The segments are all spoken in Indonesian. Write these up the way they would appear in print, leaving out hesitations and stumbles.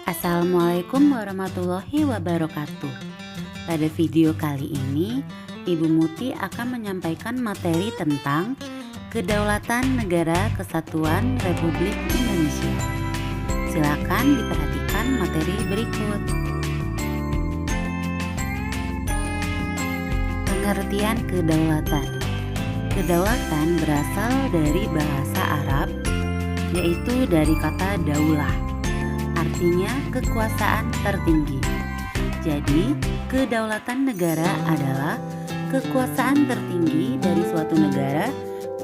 Assalamualaikum warahmatullahi wabarakatuh. Pada video kali ini, Ibu Muti akan menyampaikan materi tentang Kedaulatan Negara Kesatuan Republik Indonesia. Silakan diperhatikan materi berikut. Pengertian kedaulatan. Kedaulatan berasal dari bahasa Arab, yaitu dari kata daulah, artinya kekuasaan tertinggi. Jadi, kedaulatan negara adalah kekuasaan tertinggi dari suatu negara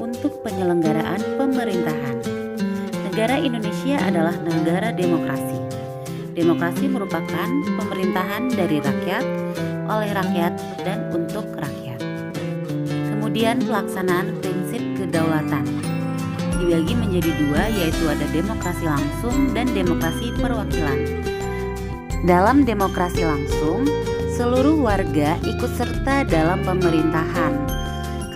untuk penyelenggaraan pemerintahan. Negara Indonesia adalah negara demokrasi. Demokrasi merupakan pemerintahan dari rakyat, oleh rakyat, dan untuk rakyat. Kemudian pelaksanaan prinsip kedaulatan dibagi menjadi dua, yaitu ada demokrasi langsung dan demokrasi perwakilan. Dalam demokrasi langsung, seluruh warga ikut serta dalam pemerintahan.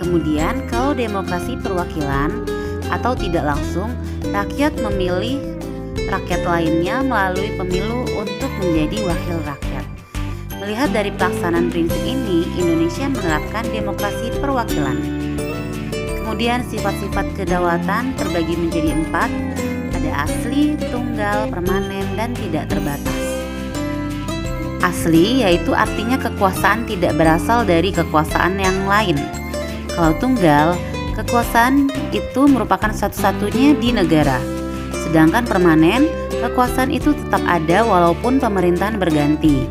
Kemudian kalau demokrasi perwakilan atau tidak langsung, rakyat memilih rakyat lainnya melalui pemilu untuk menjadi wakil rakyat. Melihat dari pelaksanaan prinsip ini, Indonesia menerapkan demokrasi perwakilan. Kemudian sifat-sifat kedaulatan terbagi menjadi 4, ada asli, tunggal, permanen, dan tidak terbatas. Asli yaitu artinya kekuasaan tidak berasal dari kekuasaan yang lain. Kalau tunggal, kekuasaan itu merupakan satu-satunya di negara. Sedangkan permanen, kekuasaan itu tetap ada walaupun pemerintahan berganti.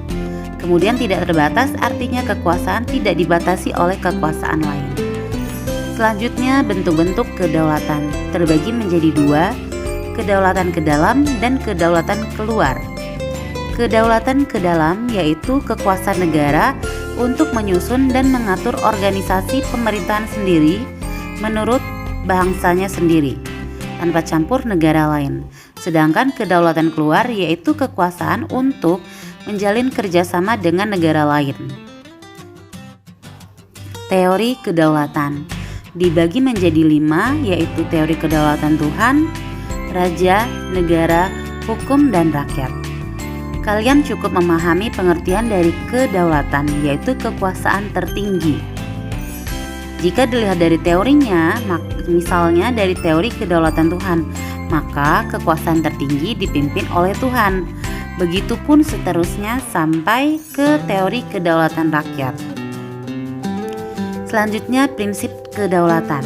Kemudian tidak terbatas artinya kekuasaan tidak dibatasi oleh kekuasaan lain. Selanjutnya, bentuk-bentuk kedaulatan terbagi menjadi 2, kedaulatan ke dalam dan kedaulatan keluar. Kedaulatan ke dalam yaitu kekuasaan negara untuk menyusun dan mengatur organisasi pemerintahan sendiri menurut bangsanya sendiri, tanpa campur negara lain. Sedangkan kedaulatan keluar yaitu kekuasaan untuk menjalin kerjasama dengan negara lain. Teori kedaulatan dibagi menjadi 5, yaitu teori kedaulatan Tuhan, raja, negara, hukum, dan rakyat. Kalian cukup memahami pengertian dari kedaulatan, yaitu kekuasaan tertinggi. Jika dilihat dari teorinya, misalnya dari teori kedaulatan Tuhan, maka kekuasaan tertinggi dipimpin oleh Tuhan. Begitupun seterusnya sampai ke teori kedaulatan rakyat. Selanjutnya, prinsip kedaulatan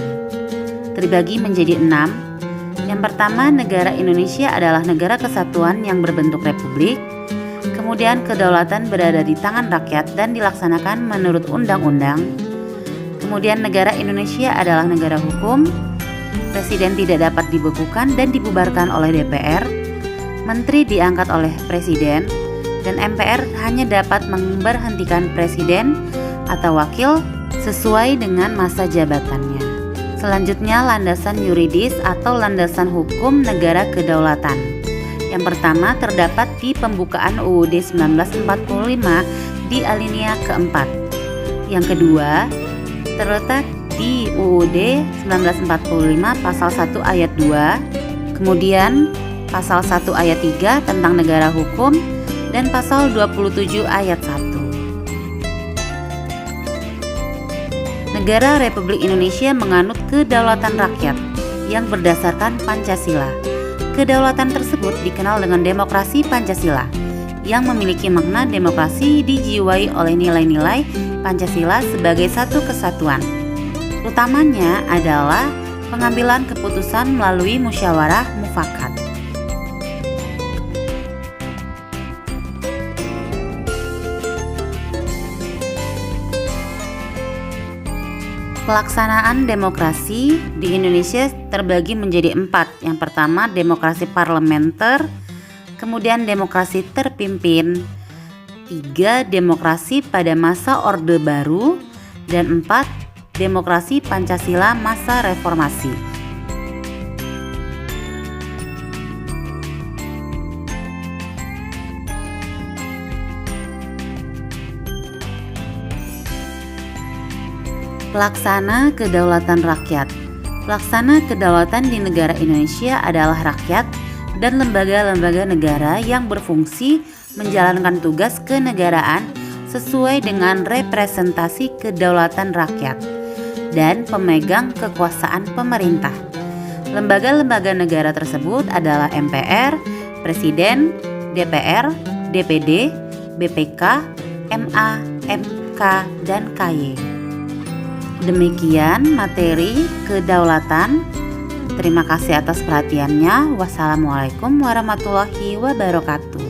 terbagi menjadi 6. Yang pertama, negara Indonesia adalah negara kesatuan yang berbentuk republik. Kemudian kedaulatan berada di tangan rakyat dan dilaksanakan menurut undang-undang. Kemudian negara Indonesia adalah negara hukum. Presiden tidak dapat dibekukan dan dibubarkan oleh DPR. Menteri diangkat oleh presiden dan MPR hanya dapat memberhentikan presiden atau wakil sesuai dengan masa jabatannya. Selanjutnya, landasan yuridis atau landasan hukum negara kedaulatan. Yang pertama terdapat di pembukaan UUD 1945 di alinea keempat. Yang kedua terletak di UUD 1945 pasal 1 ayat 2, kemudian pasal 1 ayat 3 tentang negara hukum, dan pasal 27 ayat 1. Negara Republik Indonesia menganut kedaulatan rakyat yang berdasarkan Pancasila. Kedaulatan tersebut dikenal dengan demokrasi Pancasila, yang memiliki makna demokrasi dijiwai oleh nilai-nilai Pancasila sebagai satu kesatuan. Utamanya adalah pengambilan keputusan melalui musyawarah mufakat. Pelaksanaan demokrasi di Indonesia terbagi menjadi 4. Yang pertama, demokrasi parlementer, kemudian demokrasi terpimpin, 3. demokrasi pada masa Orde Baru, dan 4. demokrasi Pancasila masa reformasi. Pelaksana kedaulatan rakyat. Pelaksana kedaulatan di negara Indonesia adalah rakyat dan lembaga-lembaga negara yang berfungsi menjalankan tugas kenegaraan sesuai dengan representasi kedaulatan rakyat dan pemegang kekuasaan pemerintah. Lembaga-lembaga negara tersebut adalah MPR, Presiden, DPR, DPD, BPK, MA, MK, dan KY. Demikian materi kedaulatan. Terima kasih atas perhatiannya. Wassalamualaikum warahmatullahi wabarakatuh.